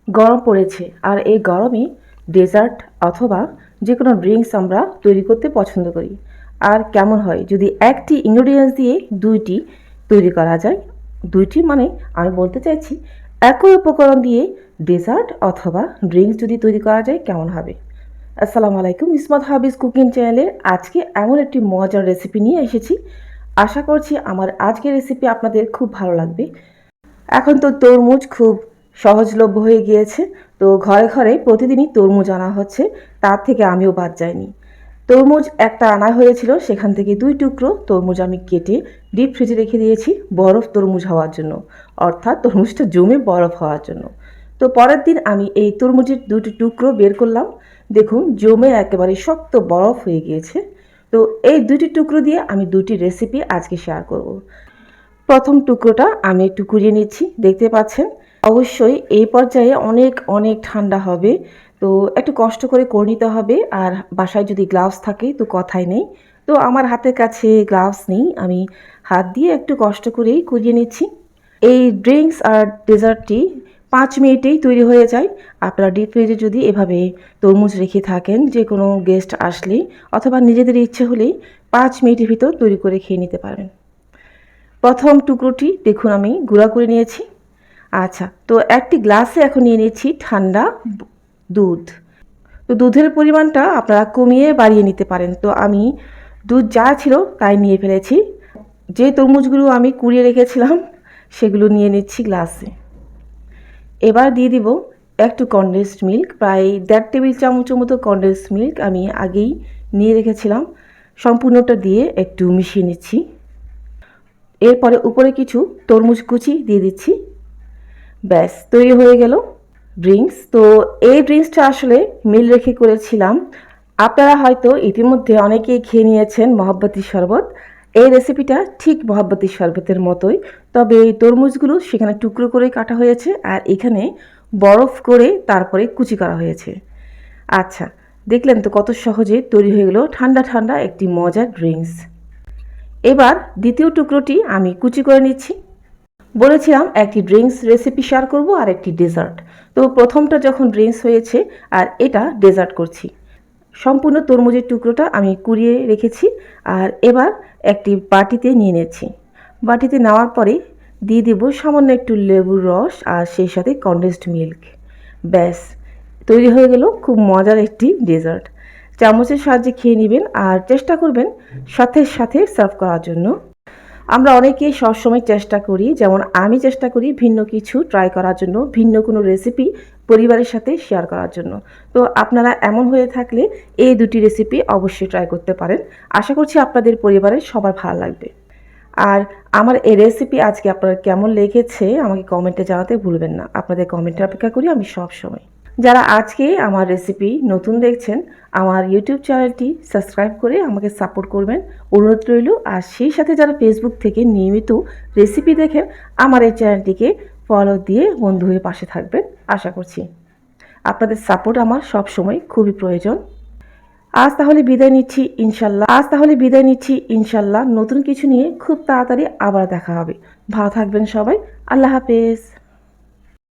গরম পড়েছে আর এই গরমে ডেজার্ট অথবা যে কোনো ড্রিঙ্কস আমরা তৈরি করতে পছন্দ করি। আর কেমন হয় যদি একটি ইনগ্রিডিয়েন্টস দিয়ে দুইটি তৈরি করা যায়। দুইটি মানে আমি বলতে চাইছি একই উপকরণ দিয়ে ডেজার্ট অথবা ড্রিঙ্কস যদি তৈরি করা যায় কেমন হবে। আসসালামু আলাইকুম, ইসমত হাবিজ কুকিং চ্যানেলে আজকে এমন একটি মজার রেসিপি নিয়ে এসেছি। আশা করছি আমার আজকের রেসিপি আপনাদের খুব ভালো লাগবে। এখন তো তরমুজ খুব সহজলভ্য হয়ে গিয়েছে, তো ঘরে ঘরে প্রতিদিনই তরমুজ আনা হচ্ছে, তার থেকে আমিও বাদ যাইনি। তরমুজ একটা আনা হয়েছিল, সেখান থেকে 2 টুকরো তরমুজ আমি কেটে ডিপ ফ্রিজে রেখে দিয়েছি বরফ তরমুজ হওয়ার জন্য, অর্থাৎ তরমুজটা জমে বরফ হওয়ার জন্য। তো পরের দিন আমি এই তরমুজের 2টি টুকরো বের করলাম, দেখুন জমে একেবারে শক্ত বরফ হয়ে গিয়েছে। তো এই 2টি টুকরো দিয়ে আমি 2টি রেসিপি আজকে শেয়ার করব। প্রথম টুকরোটা আমি একটু কুড়িয়ে নিচ্ছি, দেখতে পাচ্ছেন। অবশ্যই এই পর্যায়ে অনেক অনেক ঠান্ডা হবে, তো একটু কষ্ট করে নিতে হবে। আর বাসায় যদি গ্লাভস থাকে তো কথাই নেই, তো আমার হাতের কাছে গ্লাভস নেই, আমি হাত দিয়ে একটু কষ্ট করেই কুড়িয়ে নিচ্ছি। এই ড্রিঙ্কস আর ডেজার্টটি 5 মিনিটেই তৈরি হয়ে যায়। আপনারা ডিপ ফ্রিজে যদি এভাবে তরমুজ রেখে থাকেন, যে কোনো গেস্ট আসলেই অথবা নিজেদের ইচ্ছে হলেই 5 মিনিটের ভিতর তৈরি করে খেয়ে নিতে পারবেন। প্রথম টুকরোটি দেখুন আমি গুঁড়া করে নিয়েছি। আচ্ছা, তো একটি গ্লাসে এখন নিয়ে নিচ্ছি ঠান্ডা দুধ। তো দুধের পরিমাণটা আপনারা কমিয়ে বাড়িয়ে নিতে পারেন। তো আমি দুধ যা ছিল তাই নিয়ে ফেলেছি। যে তরমুজগুলো আমি কুড়িয়ে রেখেছিলাম সেগুলো নিয়ে নিচ্ছি গ্লাসে। এবার দিয়ে দিব একটু কনডেন্সড মিল্ক, প্রায় 1.5 টেবিল চামচের মতো কনডেন্সড মিল্ক আমি আগেই নিয়ে রেখেছিলাম। সম্পূর্ণটা দিয়ে একটু মিশিয়ে নিচ্ছি। এরপরে উপরে কিছু তরমুজ কুচি দিয়ে দিচ্ছি। ব্যাস তৈরি হয়ে গেল ড্রিঙ্কস। তো এই ড্রিঙ্কসটা আসলে মিল রেখে করেছিলাম। আপনারা হয়তো ইতিমধ্যে অনেকেই খেয়ে নিয়েছেন মহাব্বতী শরবত। এই রেসিপিটা ঠিক মহাব্বতী শরবতের মতোই, তবে এই তরমুজগুলো সেখানে টুকরো করে কাটা হয়েছে আর এখানে বরফ করে তারপরে কুচি করা হয়েছে। আচ্ছা, দেখলেন তো কত সহজে তৈরি হয়ে গেল ঠান্ডা ঠান্ডা একটি মজার ড্রিঙ্কস। এবার দ্বিতীয় টুকরোটি আমি কুচি করে নিচ্ছি। বলেছিলাম একটি ড্রিঙ্কস রেসিপি শেয়ার করব আর একটি ডেজার্ট। তো প্রথমটা যখন ড্রিঙ্কস হয়েছে আর এটা ডেজার্ট করছি। সম্পূর্ণ তরমুজের টুকরোটা আমি কুড়িয়ে রেখেছি আর এবার একটি বাটিতে নিয়ে নিচ্ছি। বাটিতে নেওয়ার পরে দিয়ে দেব সামান্য একটু লেবুর রস আর সেই সাথে কনডেন্সড মিল্ক। ব্যাস তৈরি হয়ে গেল খুব মজার একটি ডেজার্ট। চামচের সাহায্যে খেয়ে নেবেন আর চেষ্টা করবেন সাথে সাথে সার্ভ করার জন্য। আমরা অনেকেই সবসময় চেষ্টা করি, যেমন আমি চেষ্টা করি ভিন্ন কিছু ট্রাই করার জন্য, ভিন্ন কোনো রেসিপি পরিবারের সাথে শেয়ার করার জন্য। তো আপনারা এমন হয়ে থাকলে এই 2টি রেসিপি অবশ্যই ট্রাই করতে পারেন। আশা করছি আপনাদের পরিবারের সবার ভালো লাগবে। আর আমার এই রেসিপি আজকে আপনার কেমন লেগেছে আমাকে কমেন্টে জানাতে ভুলবেন না। আপনাদের কমেন্টের অপেক্ষা করি আমি সব সময়। যারা আজকে আমার রেসিপি নতুন দেখছেন, আমার ইউটিউব চ্যানেলটি সাবস্ক্রাইব করে আমাকে সাপোর্ট করবেন অনুরোধ রইল। আর সেই সাথে যারা ফেসবুক থেকে নিয়মিত রেসিপি দেখেন, আমার এই চ্যানেলটিকে ফলো দিয়ে বন্ধু হয়ে পাশে থাকবেন। আশা করছি আপনাদের সাপোর্ট আমার সব সময় খুবই প্রয়োজন। আজ তাহলে বিদায় নিচ্ছি ইনশাল্লাহ। নতুন কিছু নিয়ে খুব তাড়াতাড়ি আবার দেখা হবে। ভালো থাকবেন সবাই। আল্লাহ হাফেজ।